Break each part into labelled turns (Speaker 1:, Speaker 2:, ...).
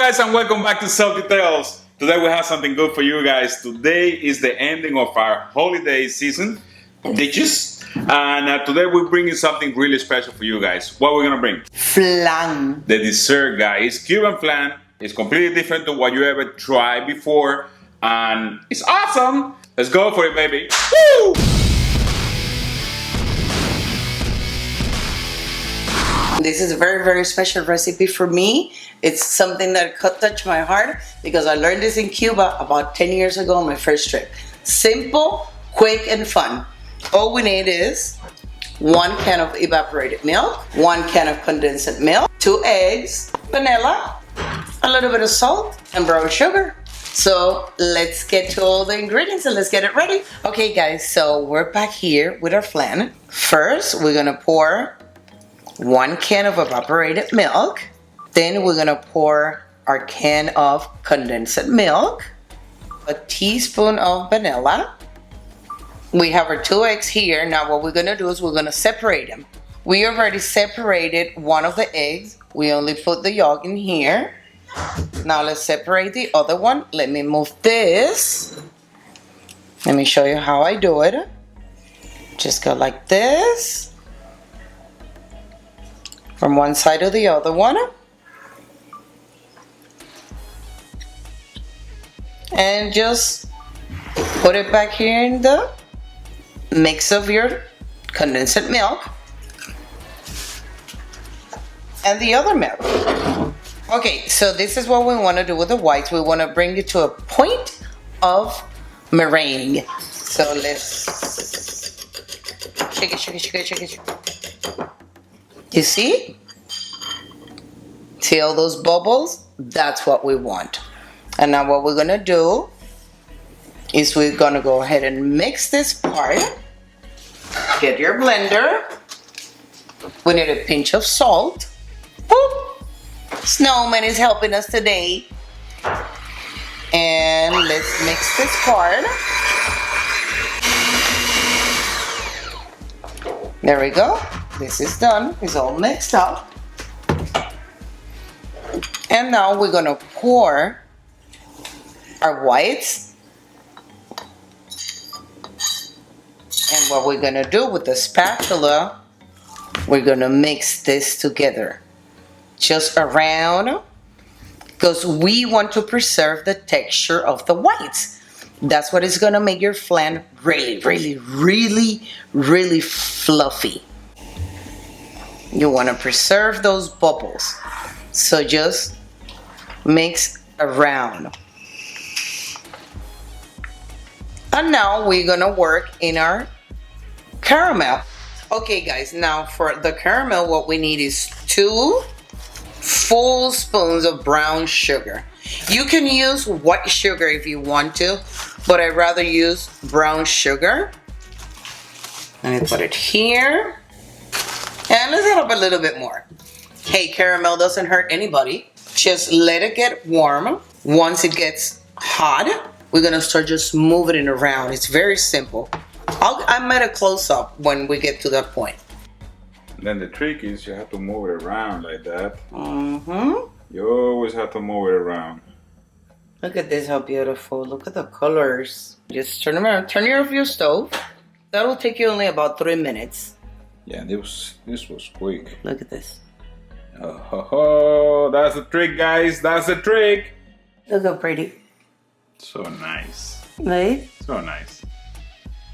Speaker 1: guys, and welcome back to Salty Tales. Today we have something good for you guys. Today is the ending of our holiday season dishes, and today we're bringing something really special for you guys. What we're gonna bring?
Speaker 2: Flan.
Speaker 1: The dessert, guys. Cuban flan. It's completely different to what you ever tried before, and it's awesome. Let's go for it, baby. Woo!
Speaker 2: This is a very, very special recipe for me. It's something that touched my heart because I learned this in Cuba about 10 years ago on my first trip. Simple, quick, and fun. All we need is 1 can of evaporated milk, 1 can of condensed milk, 2 eggs, vanilla, a little bit of salt, and brown sugar. So let's get to all the ingredients and let's get it ready. Okay guys, so we're back here with our flan. First, we're gonna pour 1 can of evaporated milk. Then we're gonna pour our can of condensed milk, a teaspoon of vanilla. We have our 2 eggs here. Now what we're gonna do is we're gonna separate them. We already separated one of the eggs. We only put the yolk in here. Now let's separate the other one. Let me move this. Let me show you how I do it. Just go like this. From one side to the other one. And just put it back here in the mix of your condensed milk and the other milk. Okay, so this is what we want to do with the whites. We want to bring it to a point of meringue. So let's shake it, shake it, shake it, shake it, shake it. You see? See all those bubbles? That's what we want. And now what we're gonna do is we're gonna go ahead and mix this part. Get your blender. We need a pinch of salt. Boop. Snowman is helping us today. And let's mix this part. There we go. This is done. It's all mixed up. And now we're gonna pour our whites. And what we're gonna do with the spatula, we're gonna mix this together. Just around, because we want to preserve the texture of the whites. That's what is gonna make your flan really, really, really, really fluffy. You wanna preserve those bubbles. So just mix around. And now we're gonna work in our caramel. Okay guys, now for the caramel what we need is 2 full spoons of brown sugar. You can use white sugar if you want to, but I'd rather use brown sugar. Let me put it here. And let's add up a little bit more. Hey, caramel doesn't hurt anybody. Just let it get warm. Once it gets hot, we're gonna start just moving it around. It's very simple. I'm at a close-up when we get to that point.
Speaker 1: Then the trick is you have to move it around like that.
Speaker 2: Mm-hmm.
Speaker 1: You always have to move it around.
Speaker 2: Look at this, how beautiful. Look at the colors. Just turn them around. Turn off your stove. That'll take you only about 3 minutes.
Speaker 1: Yeah, this was quick.
Speaker 2: Look at this.
Speaker 1: Oh, that's the trick, guys. That's the trick.
Speaker 2: Look how pretty.
Speaker 1: So nice.
Speaker 2: Right?
Speaker 1: So nice.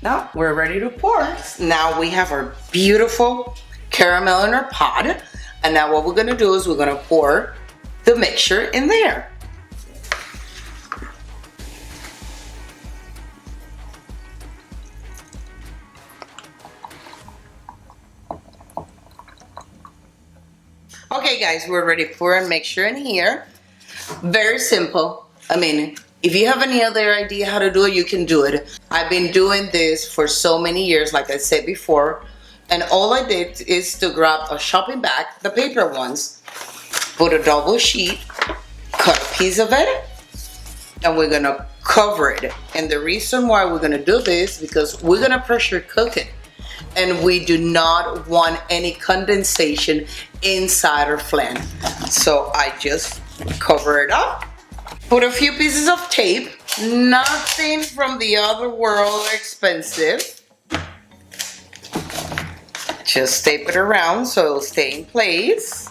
Speaker 2: Now we're ready to pour. Now we have our beautiful caramel in our pot. And now what we're gonna do is we're gonna pour the mixture in there. Okay guys, we're ready to pour a mixture in here. Very simple. I mean, if you have any other idea how to do it, you can do it. I've been doing this for so many years, like I said before. And all I did is to grab a shopping bag, the paper ones, put a double sheet, cut a piece of it, and we're gonna cover it. And the reason why we're gonna do this, because we're gonna pressure cook it. And we do not want any condensation inside our flan. So I just Cover it up. Put a few pieces of tape. Nothing from the other world expensive. Just tape it around so it'll stay in place.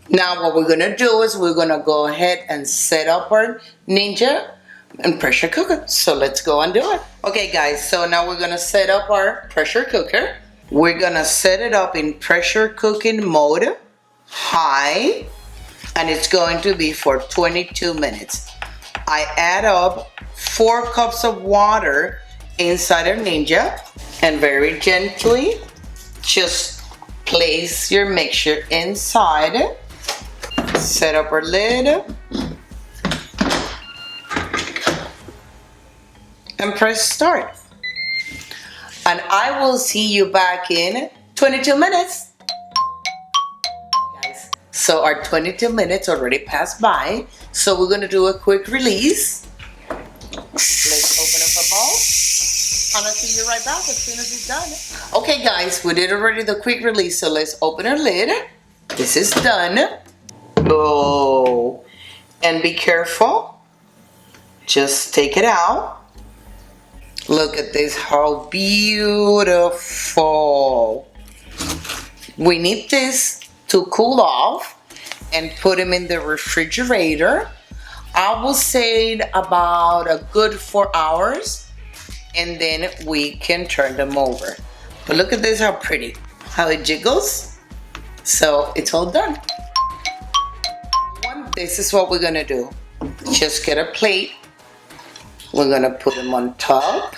Speaker 2: Now what we're gonna do is we're gonna go ahead and set up our Ninja and pressure cooker. So let's go and do it. Okay guys, so now we're gonna set up our pressure cooker. We're gonna set it up in pressure cooking mode, high, and it's going to be for 22 minutes. I add up 4 cups of water inside our Ninja and very gently just place your mixture inside it. Set up our lid and press start. And I will see you back in 22 minutes. Guys, so our 22 minutes already passed by. So we're gonna do a quick release. Let's open up a bowl. And I'll see you right back as soon as it's done. Okay guys, we did already the quick release. So let's open our lid. This is done. Oh, and be careful. Just take it out. Look at this, how beautiful. We need this to cool off and put them in the refrigerator. I will say about a good 4 hours, and then we can turn them over. But look at this, how pretty, how it jiggles. So it's all done. This is what we're gonna do. Just get a plate. We're gonna put them on top,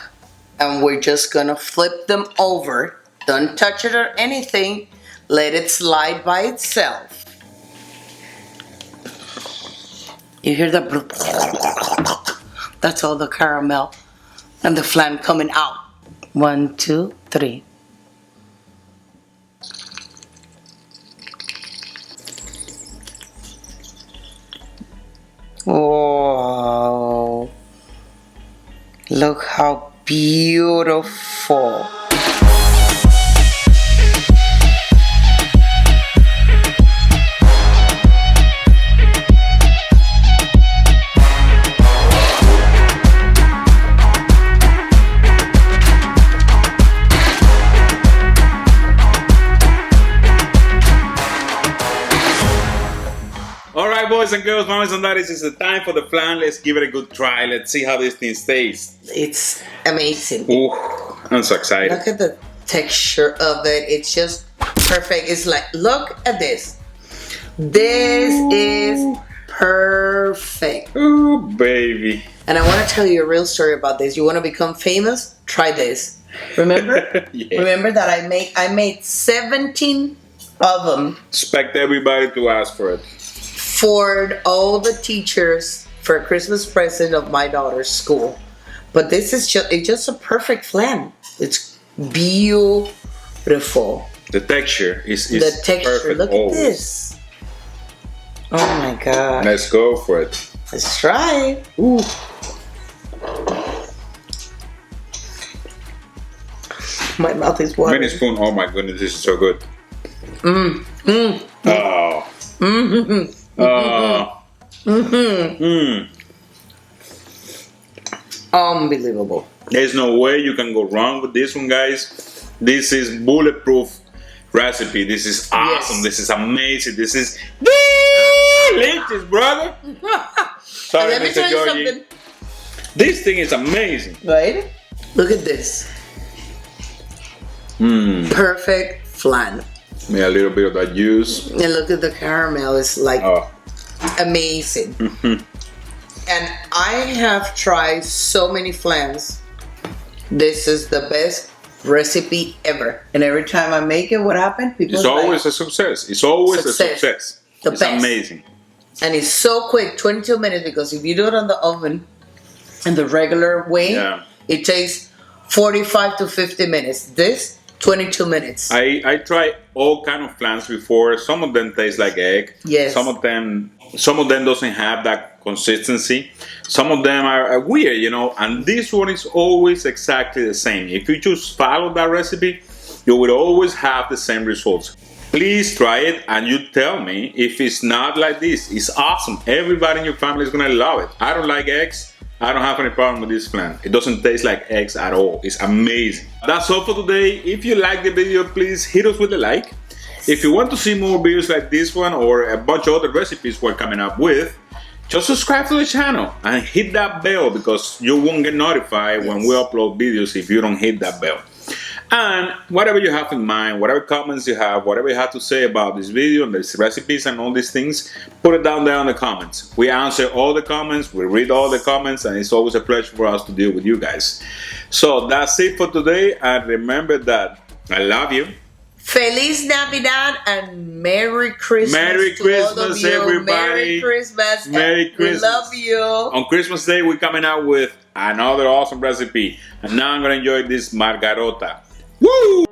Speaker 2: and we're just gonna flip them over. Don't touch it or anything. Let it slide by itself. You hear the bloop? That's all the caramel and the flan coming out. 1, 2, 3. Whoa, look how beautiful.
Speaker 1: Alright boys and girls, mamas and daddies, it's the time for the flan. Let's give it a good try. Let's see how this thing tastes.
Speaker 2: It's amazing.
Speaker 1: Ooh, I'm so excited.
Speaker 2: Look at the texture of it. It's just perfect. It's like, look at this. This is perfect.
Speaker 1: Ooh, baby.
Speaker 2: And I want to tell you a real story about this. You want to become famous? Try this. Remember?
Speaker 1: Yeah.
Speaker 2: Remember that I made 17 of them.
Speaker 1: Expect everybody to ask for it.
Speaker 2: For all the teachers for a Christmas present of my daughter's school. But this is just a perfect flan. It's beautiful.
Speaker 1: The texture is
Speaker 2: the texture.
Speaker 1: Perfect
Speaker 2: Look
Speaker 1: always.
Speaker 2: at this. Oh my god.
Speaker 1: Let's go for it.
Speaker 2: Let's try it.
Speaker 1: Ooh.
Speaker 2: My mouth is watering.
Speaker 1: Mini spoon. Oh my goodness, this is so good.
Speaker 2: Mm.
Speaker 1: Oh.
Speaker 2: Mm-hmm. Unbelievable.
Speaker 1: There's no way you can go wrong with this one, guys. This is bulletproof recipe. This is awesome. Yes. This is amazing. This is delicious, brother. Sorry,
Speaker 2: let me tell you
Speaker 1: Georgie.
Speaker 2: something.
Speaker 1: This thing is amazing.
Speaker 2: Right? Look at this. Perfect flan.
Speaker 1: May a little bit of that juice.
Speaker 2: And look at the caramel. It's like amazing. And I have tried so many flans. This is the best recipe ever. And every time I make it, what happens? People
Speaker 1: It's always a success. It's always a success. It's
Speaker 2: best.
Speaker 1: Amazing.
Speaker 2: And it's so quick, 22 minutes, because if you do it on the oven in the regular way, it takes 45 to 50 minutes. This, 22 minutes.
Speaker 1: I tried all kind of flans before. Some of them taste like egg.
Speaker 2: Yes.
Speaker 1: Some of them doesn't have that consistency. Some of them are weird, you know. And this one is always exactly the same. If you just follow that recipe, you will always have the same results. Please try it and you tell me if it's not like this. It's awesome. Everybody in your family is gonna love it. I don't like eggs. I don't have any problem with this flan. It doesn't taste like eggs at all. It's amazing. That's all for today. If you like the video, please hit us with a like. If you want to see more videos like this one or a bunch of other recipes we're coming up with, just subscribe to the channel and hit that bell because you won't get notified when we upload videos if you don't hit that bell. And whatever you have in mind, whatever comments you have, whatever you have to say about this video and these recipes and all these things, put it down there in the comments. We answer all the comments, we read all the comments, and it's always a pleasure for us to deal with you guys. So that's it for today, and remember that I love you.
Speaker 2: Feliz Navidad and Merry Christmas.
Speaker 1: Merry Christmas, everybody.
Speaker 2: Merry Christmas.
Speaker 1: Merry Christmas.
Speaker 2: We love you.
Speaker 1: On Christmas Day, we're coming out with another awesome recipe. And now I'm going to enjoy this margarota. Woo!